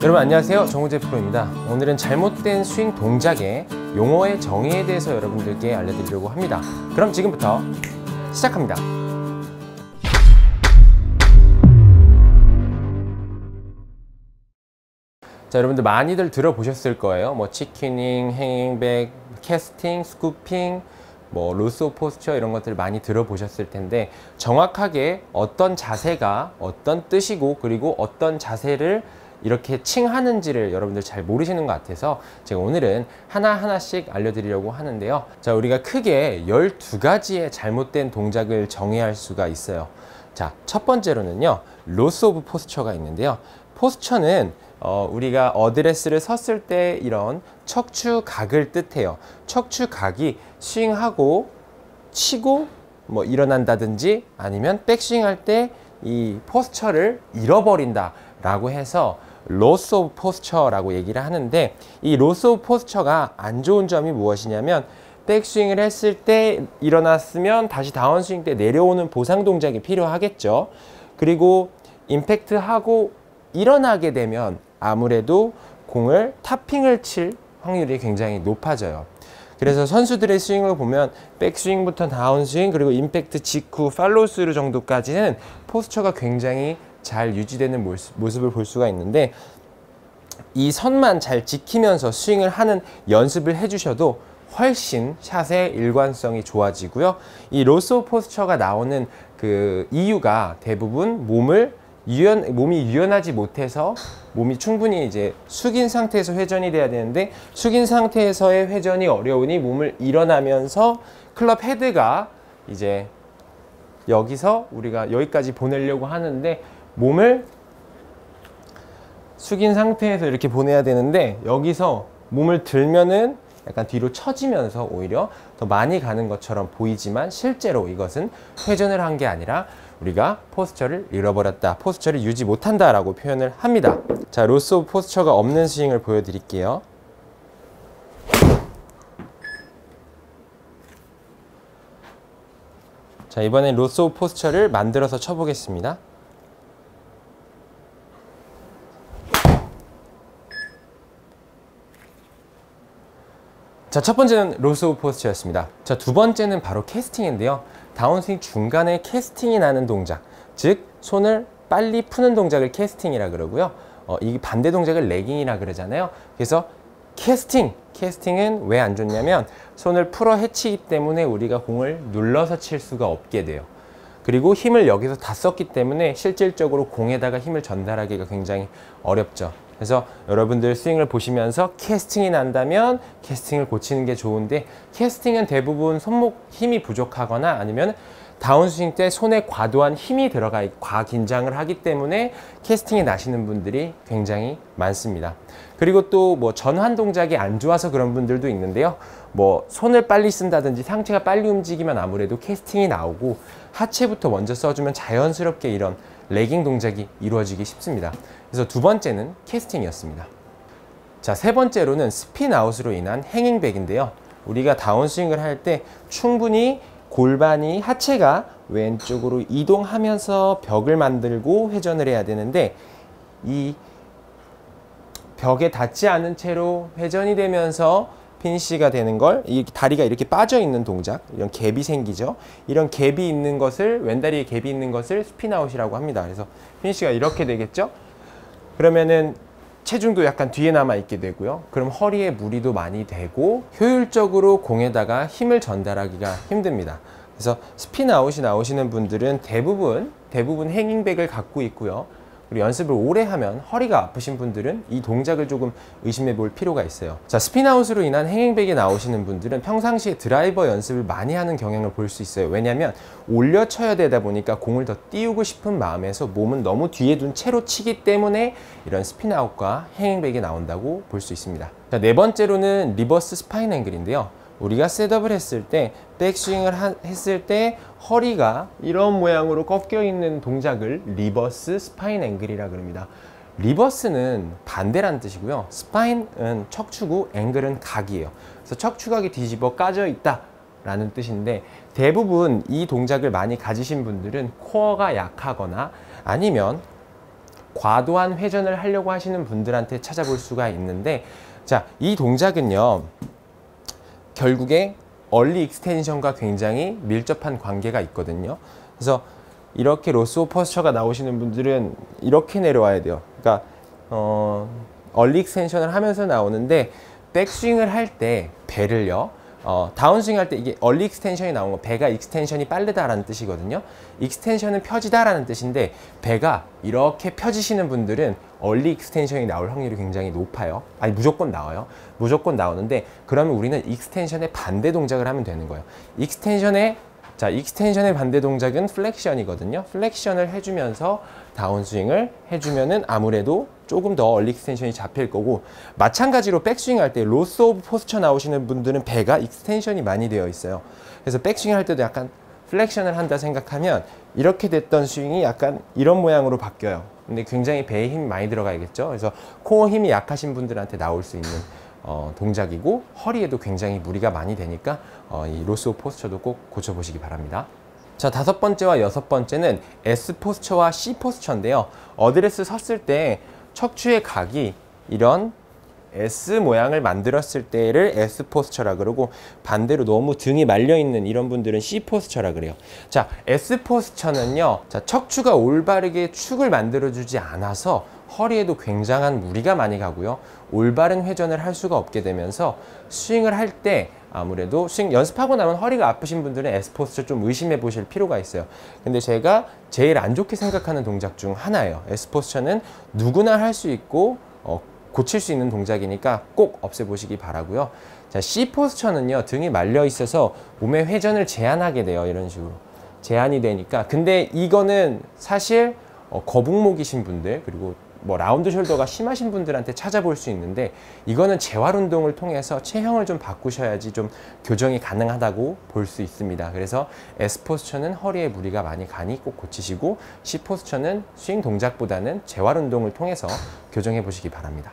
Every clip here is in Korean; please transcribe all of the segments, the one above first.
여러분 안녕하세요, 정우재 프로입니다. 오늘은 잘못된 스윙 동작의 용어의 정의에 대해서 여러분들께 알려드리려고 합니다. 그럼 지금부터 시작합니다. 자, 여러분들 많이들 들어보셨을 거예요. 뭐 치키닝, 행잉백, 캐스팅, 스쿠핑, 뭐 로스 오브 포스처 이런 것들을 많이 들어보셨을 텐데, 정확하게 어떤 자세가 어떤 뜻이고 그리고 어떤 자세를 이렇게 칭하는지를 여러분들 잘 모르시는 것 같아서 제가 오늘은 하나하나씩 알려드리려고 하는데요. 자, 우리가 크게 12가지의 잘못된 동작을 정의할 수가 있어요. 자, 첫 번째로는요, 로스 오브 포스처가 있는데요. 포스처는 우리가 어드레스를 섰을 때 이런 척추각을 뜻해요. 척추각이 스윙하고 치고 뭐 일어난다든지 아니면 백스윙할 때 이 포스처를 잃어버린다 라고 해서 로스 오브 포스처라고 얘기를 하는데, 이 로스 오브 포스처가 안 좋은 점이 무엇이냐면, 백스윙을 했을 때 일어났으면 다시 다운스윙 때 내려오는 보상 동작이 필요하겠죠. 그리고 임팩트하고 일어나게 되면 아무래도 공을 타핑을 칠 확률이 굉장히 높아져요. 그래서 선수들의 스윙을 보면 백스윙부터 다운스윙 그리고 임팩트 직후 팔로우 스루 정도까지는 포스처가 굉장히 잘 유지되는 모습을 볼 수가 있는데, 이 선만 잘 지키면서 스윙을 하는 연습을 해주셔도 훨씬 샷의 일관성이 좋아지고요. 이 로스 오브 포스처가 나오는 그 이유가 대부분 몸이 유연하지 못해서 몸이 충분히 이제 숙인 상태에서 회전이 돼야 되는데, 숙인 상태에서의 회전이 어려우니 몸을 일어나면서 클럽 헤드가 이제 여기서 우리가 여기까지 보내려고 하는데, 몸을 숙인 상태에서 이렇게 보내야 되는데 여기서 몸을 들면은 약간 뒤로 처지면서 오히려 더 많이 가는 것처럼 보이지만, 실제로 이것은 회전을 한 게 아니라 우리가 포스처를 잃어버렸다, 포스처를 유지 못한다 라고 표현을 합니다. 자, 로스 오브 포스처가 없는 스윙을 보여드릴게요. 자, 이번엔 로스 오브 포스처를 만들어서 쳐보겠습니다. 자, 첫 번째는 로스 오브 포스처였습니다. 자, 두 번째는 바로 캐스팅인데요. 다운스윙 중간에 캐스팅이 나는 동작, 즉 손을 빨리 푸는 동작을 캐스팅이라 그러고요. 이 반대 동작을 레깅이라 그러잖아요. 그래서 캐스팅은 왜 안 좋냐면, 손을 풀어 헤치기 때문에 우리가 공을 눌러서 칠 수가 없게 돼요. 그리고 힘을 여기서 다 썼기 때문에 실질적으로 공에다가 힘을 전달하기가 굉장히 어렵죠. 그래서 여러분들 스윙을 보시면서 캐스팅이 난다면 캐스팅을 고치는 게 좋은데, 캐스팅은 대부분 손목 힘이 부족하거나 아니면 다운스윙 때 손에 과도한 힘이 들어가 과긴장을 하기 때문에 캐스팅이 나시는 분들이 굉장히 많습니다. 그리고 또 뭐 전환 동작이 안 좋아서 그런 분들도 있는데요. 뭐 손을 빨리 쓴다든지 상체가 빨리 움직이면 아무래도 캐스팅이 나오고, 하체부터 먼저 써주면 자연스럽게 이런 레깅 동작이 이루어지기 쉽습니다. 그래서 두 번째는 캐스팅이었습니다. 자, 세 번째로는 스핀 아웃으로 인한 행잉백인데요. 우리가 다운스윙을 할 때 충분히 골반이, 하체가 왼쪽으로 이동하면서 벽을 만들고 회전을 해야 되는데, 이 벽에 닿지 않은 채로 회전이 되면서 피니시가 되는 걸, 이 다리가 이렇게 빠져 있는 동작, 이런 갭이 생기죠. 이런 갭이 있는 것을, 왼다리에 갭이 있는 것을 스핀 아웃이라고 합니다. 그래서 피니시가 이렇게 되겠죠. 그러면은 체중도 약간 뒤에 남아 있게 되고요. 그럼 허리에 무리도 많이 되고 효율적으로 공에다가 힘을 전달하기가 힘듭니다. 그래서 스핀 아웃이 나오시는 분들은 대부분 행잉백을 갖고 있고요. 그리고 연습을 오래 하면 허리가 아프신 분들은 이 동작을 조금 의심해 볼 필요가 있어요. 자, 스핀 아웃으로 인한 행잉백이 나오시는 분들은 평상시에 드라이버 연습을 많이 하는 경향을 볼 수 있어요. 왜냐하면 올려 쳐야 되다 보니까 공을 더 띄우고 싶은 마음에서 몸은 너무 뒤에 둔 채로 치기 때문에 이런 스핀 아웃과 행잉백이 나온다고 볼 수 있습니다. 자, 네 번째로는 리버스 스파인 앵글인데요. 우리가 셋업을 했을 때, 백스윙을 했을 때 허리가 이런 모양으로 꺾여 있는 동작을 리버스 스파인 앵글이라 그럽니다. 리버스는 반대란 뜻이고요. 스파인은 척추고 앵글은 각이에요. 그래서 척추각이 뒤집어 까져 있다 라는 뜻인데, 대부분 이 동작을 많이 가지신 분들은 코어가 약하거나 아니면 과도한 회전을 하려고 하시는 분들한테 찾아볼 수가 있는데, 자, 이 동작은요, 결국에 얼리 익스텐션과 굉장히 밀접한 관계가 있거든요. 그래서 이렇게 로스 오브 포스처가 나오시는 분들은 이렇게 내려와야 돼요. 그러니까 얼리 익스텐션을 하면서 나오는데, 백스윙을 할 때 배를요, 다운스윙 할 때 이게 얼리 익스텐션이 나온 거, 배가 익스텐션이 빠르다라는 뜻이거든요. 익스텐션은 펴지다라는 뜻인데, 배가 이렇게 펴지시는 분들은 얼리 익스텐션이 나올 확률이 굉장히 높아요. 아니, 무조건 나와요. 무조건 나오는데, 그러면 우리는 익스텐션의 반대 동작을 하면 되는 거예요. 익스텐션의 반대 동작은 플렉션이거든요. 플렉션을 해주면서 다운스윙을 해주면은 아무래도 조금 더 얼리 익스텐션이 잡힐 거고, 마찬가지로 백스윙 할 때 로스 오브 포스처 나오시는 분들은 배가 익스텐션이 많이 되어 있어요. 그래서 백스윙 할 때도 약간 플렉션을 한다 생각하면 이렇게 됐던 스윙이 약간 이런 모양으로 바뀌어요. 근데 굉장히 배에 힘이 많이 들어가야겠죠. 그래서 코어 힘이 약하신 분들한테 나올 수 있는 동작이고, 허리에도 굉장히 무리가 많이 되니까 이 로스 오브 포스처도 꼭 고쳐보시기 바랍니다. 자, 5번째와 6번째는 S 포스처와 C 포스처인데요. 어드레스 섰을 때 척추의 각이 이런 S 모양을 만들었을 때를 S 포스처라 그러고, 반대로 너무 등이 말려있는 이런 분들은 C 포스처라 그래요. 자, S 포스처는요, 자, 척추가 올바르게 축을 만들어주지 않아서 허리에도 굉장한 무리가 많이 가고요. 올바른 회전을 할 수가 없게 되면서 스윙을 할 때 아무래도 스윙 연습하고 나면 허리가 아프신 분들은 S 포스처 좀 의심해 보실 필요가 있어요. 근데 제가 제일 안 좋게 생각하는 동작 중 하나예요. S 포스처는 누구나 할 수 있고 고칠 수 있는 동작이니까 꼭 없애보시기 바라고요. 자, C 포스처는요, 등이 말려 있어서 몸의 회전을 제한하게 돼요. 이런 식으로 제한이 되니까. 근데 이거는 사실 거북목이신 분들, 그리고 뭐 라운드 숄더가 심하신 분들한테 찾아볼 수 있는데, 이거는 재활 운동을 통해서 체형을 좀 바꾸셔야지 좀 교정이 가능하다고 볼 수 있습니다. 그래서 S 포스처는 허리에 무리가 많이 가니 꼭 고치시고, C 포스처는 스윙 동작보다는 재활 운동을 통해서 교정해 보시기 바랍니다.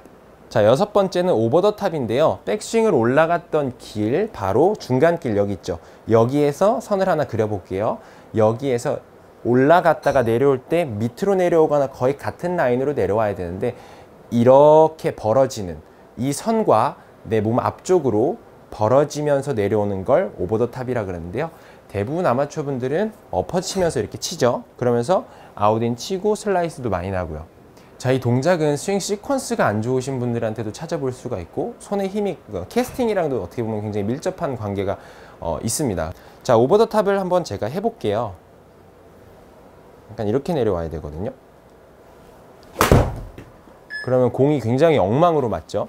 자, 6번째는 오버 더 탑인데요. 백스윙을 올라갔던 길, 바로 중간길 여기 있죠. 여기에서 선을 하나 그려볼게요. 여기에서 올라갔다가 내려올 때 밑으로 내려오거나 거의 같은 라인으로 내려와야 되는데, 이렇게 벌어지는 이 선과 내 몸 앞쪽으로 벌어지면서 내려오는 걸 오버 더 탑이라 그러는데요. 대부분 아마추어 분들은 엎어 치면서 이렇게 치죠. 그러면서 아웃인 치고 슬라이스도 많이 나고요. 자, 이 동작은 스윙 시퀀스가 안 좋으신 분들한테도 찾아볼 수가 있고, 손의 힘이 캐스팅이랑도 어떻게 보면 굉장히 밀접한 관계가 있습니다. 자, 오버 더 탑을 한번 제가 해볼게요. 약간 이렇게 내려와야 되거든요. 그러면 공이 굉장히 엉망으로 맞죠.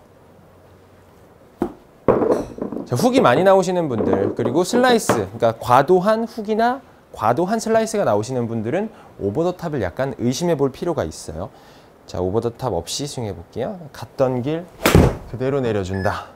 자, 훅이 많이 나오시는 분들, 그리고 슬라이스, 그러니까 과도한 훅이나 과도한 슬라이스가 나오시는 분들은 오버 더 탑을 약간 의심해 볼 필요가 있어요. 자, 오버 더 탑 없이 스윙해 볼게요. 갔던 길 그대로 내려준다.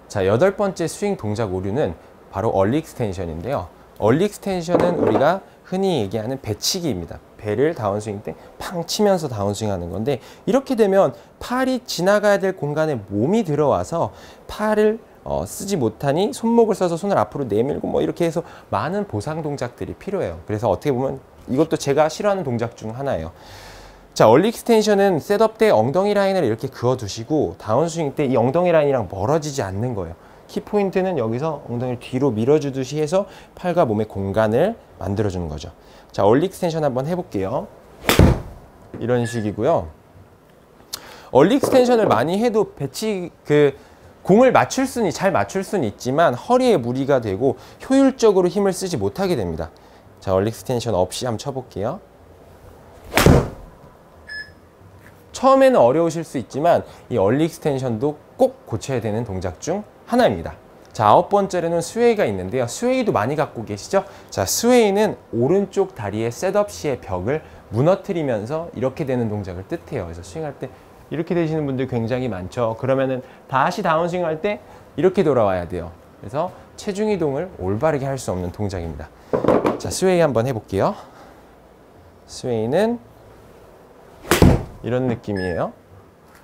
자, 8번째 스윙 동작 오류는 바로 얼리 익스텐션인데요. 얼리 익스텐션은 우리가 흔히 얘기하는 배치기입니다. 배를 다운스윙 때 팡 치면서 다운스윙 하는 건데, 이렇게 되면 팔이 지나가야 될 공간에 몸이 들어와서 팔을 쓰지 못하니 손목을 써서 손을 앞으로 내밀고 뭐 이렇게 해서 많은 보상 동작들이 필요해요. 그래서 어떻게 보면 이것도 제가 싫어하는 동작 중 하나예요. 자, 얼리 익스텐션은 셋업 때 엉덩이 라인을 이렇게 그어두시고, 다운스윙 때 이 엉덩이 라인이랑 멀어지지 않는 거예요. 키포인트는 여기서 엉덩이를 뒤로 밀어주듯이 해서 팔과 몸의 공간을 만들어주는 거죠. 자, 얼리 익스텐션 한번 해볼게요. 이런 식이고요. 얼리 익스텐션을 많이 해도 공을 잘 맞출 수는 있지만 허리에 무리가 되고 효율적으로 힘을 쓰지 못하게 됩니다. 자, 얼리 익스텐션 없이 한번 쳐볼게요. 처음에는 어려우실 수 있지만 이 얼리 익스텐션도 꼭 고쳐야 되는 동작 중 하나입니다. 자, 9번째로는 스웨이가 있는데요. 스웨이도 많이 갖고 계시죠? 자, 스웨이는 오른쪽 다리의 셋업 시의 벽을 무너뜨리면서 이렇게 되는 동작을 뜻해요. 그래서 스윙할 때 이렇게 되시는 분들 굉장히 많죠. 그러면은 다시 다운스윙 할 때 이렇게 돌아와야 돼요. 그래서 체중 이동을 올바르게 할 수 없는 동작입니다. 자, 스웨이 한번 해볼게요. 스웨이는 이런 느낌이에요.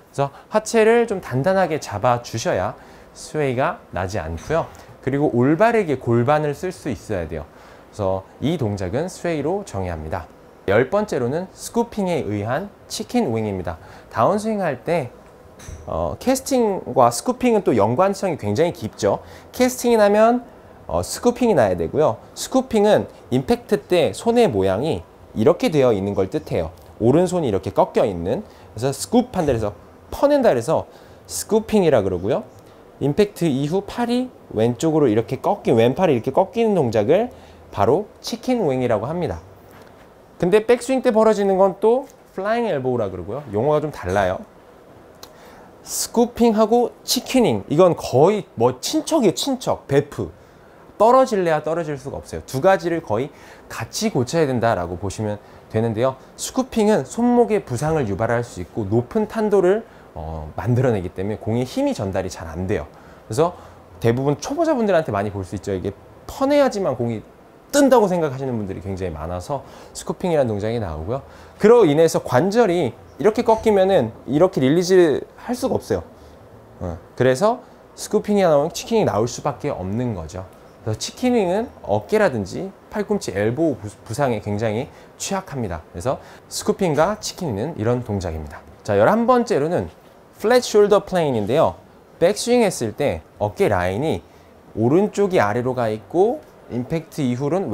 그래서 하체를 좀 단단하게 잡아 주셔야 스웨이가 나지 않고요. 그리고 올바르게 골반을 쓸 수 있어야 돼요. 그래서 이 동작은 스웨이로 정의합니다. 10번째로는 스쿠핑에 의한 치킨 윙입니다. 다운스윙 할 때 캐스팅과 스쿠핑은 또 연관성이 굉장히 깊죠. 캐스팅이 나면 스쿠핑이 나야 되고요. 스쿠핑은 임팩트 때 손의 모양이 이렇게 되어 있는 걸 뜻해요. 오른손이 이렇게 꺾여 있는. 그래서 스쿱한다 그래서 퍼낸다 그래서 스쿠핑이라 그러고요. 임팩트 이후 팔이 왼쪽으로 이렇게 왼팔이 이렇게 꺾이는 동작을 바로 치킨 윙이라고 합니다. 근데 백스윙 때 벌어지는 건 또 플라잉 엘보우라 그러고요. 용어가 좀 달라요. 스쿠핑하고 치킨잉, 이건 거의 뭐 친척이에요. 친척, 베프. 떨어질래야 떨어질 수가 없어요. 두 가지를 거의 같이 고쳐야 된다라고 보시면 되는데요. 스쿠핑은 손목에 부상을 유발할 수 있고 높은 탄도를 만들어내기 때문에 공의 힘이 전달이 잘 안 돼요. 그래서 대부분 초보자분들한테 많이 볼 수 있죠. 이게 퍼내야지만 공이 뜬다고 생각하시는 분들이 굉장히 많아서 스쿠핑이라는 동작이 나오고요. 그로 인해서 관절이 이렇게 꺾이면은 이렇게 릴리즈 할 수가 없어요. 그래서 스쿠핑이 나오면 치킨이 나올 수밖에 없는 거죠. 그래서 치킨윙은 어깨라든지 팔꿈치 엘보우 부상에 굉장히 취약합니다. 그래서 스쿠핑과 치킨윙은 이런 동작입니다. 자, 11번째로는 플랫 숄더 플레인인데요. 백스윙 했을 때 어깨 라인이 오른쪽이 아래로 가 있고 임팩트 이후로는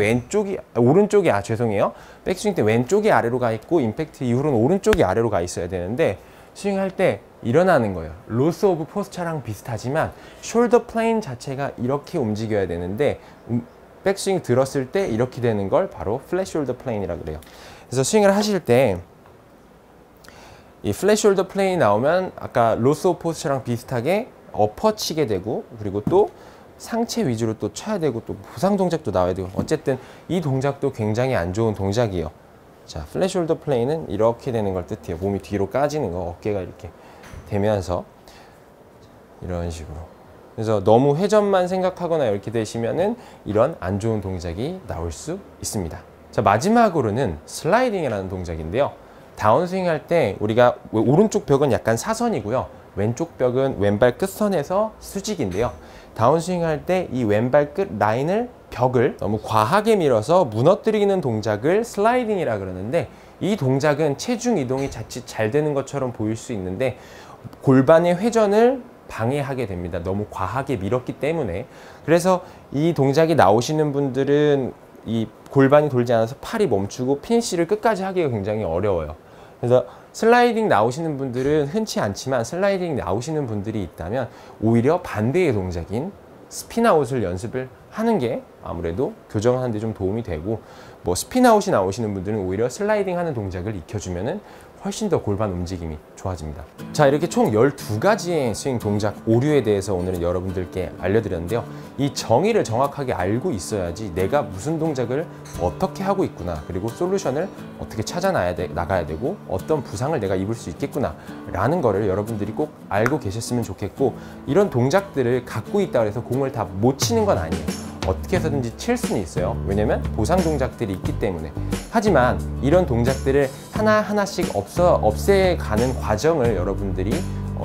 죄송해요. 백스윙 때 왼쪽이 아래로 가 있고 임팩트 이후로는 오른쪽이 아래로 가 있어야 되는데 스윙할 때 일어나는 거예요. 로스 오브 포스처랑 비슷하지만 숄더 플레인 자체가 이렇게 움직여야 되는데 백스윙 들었을 때 이렇게 되는 걸 바로 플랫 숄더 플레인이라고 그래요. 그래서 스윙을 하실 때 이 플랫 숄더 플레인이 나오면 아까 로스 오브 포스처랑 비슷하게 엎어 치게 되고 그리고 또 상체 위주로 또 쳐야 되고 또 부상 동작도 나와야 되고 어쨌든 이 동작도 굉장히 안 좋은 동작이에요. 자, 플랫 숄더 플레인은 이렇게 되는 걸 뜻해요. 몸이 뒤로 까지는 거, 어깨가 이렇게 되면서 이런 식으로. 그래서 너무 회전만 생각하거나 이렇게 되시면은 이런 안 좋은 동작이 나올 수 있습니다. 자, 마지막으로는 슬라이딩이라는 동작인데요. 다운스윙 할 때 우리가 오른쪽 벽은 약간 사선이고요. 왼쪽 벽은 왼발 끝선에서 수직인데요. 다운스윙 할 때 이 왼발 끝 라인을 벽을 너무 과하게 밀어서 무너뜨리는 동작을 슬라이딩이라 그러는데 이 동작은 체중 이동이 자칫 잘 되는 것처럼 보일 수 있는데 골반의 회전을 방해하게 됩니다. 너무 과하게 밀었기 때문에. 그래서 이 동작이 나오시는 분들은 이 골반이 돌지 않아서 팔이 멈추고 피니쉬를 끝까지 하기가 굉장히 어려워요. 그래서 슬라이딩 나오시는 분들은 흔치 않지만 슬라이딩 나오시는 분들이 있다면 오히려 반대의 동작인 스피나웃을 연습을 하는 게 아무래도 교정하는 데 좀 도움이 되고 뭐 스피나웃이 나오시는 분들은 오히려 슬라이딩 하는 동작을 익혀주면은 훨씬 더 골반 움직임이 좋아집니다. 자, 이렇게 총 12가지의 스윙 동작 오류에 대해서 오늘은 여러분들께 알려드렸는데요. 이 정의를 정확하게 알고 있어야지 내가 무슨 동작을 어떻게 하고 있구나, 그리고 솔루션을 어떻게 나가야 되고 어떤 부상을 내가 입을 수 있겠구나 라는 거를 여러분들이 꼭 알고 계셨으면 좋겠고, 이런 동작들을 갖고 있다고 해서 공을 다 못 치는 건 아니에요. 어떻게 해서든지 칠 수는 있어요. 왜냐면 보상 동작들이 있기 때문에. 하지만 이런 동작들을 하나하나씩 없애가는 과정을 여러분들이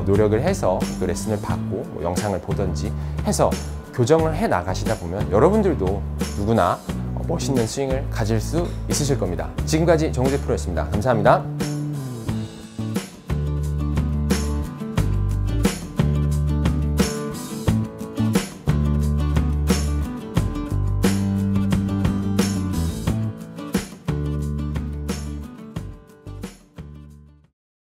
노력을 해서 또 레슨을 받고 뭐 영상을 보든지 해서 교정을 해 나가시다 보면 여러분들도 누구나 멋있는 스윙을 가질 수 있으실 겁니다. 지금까지 정우재 프로였습니다. 감사합니다.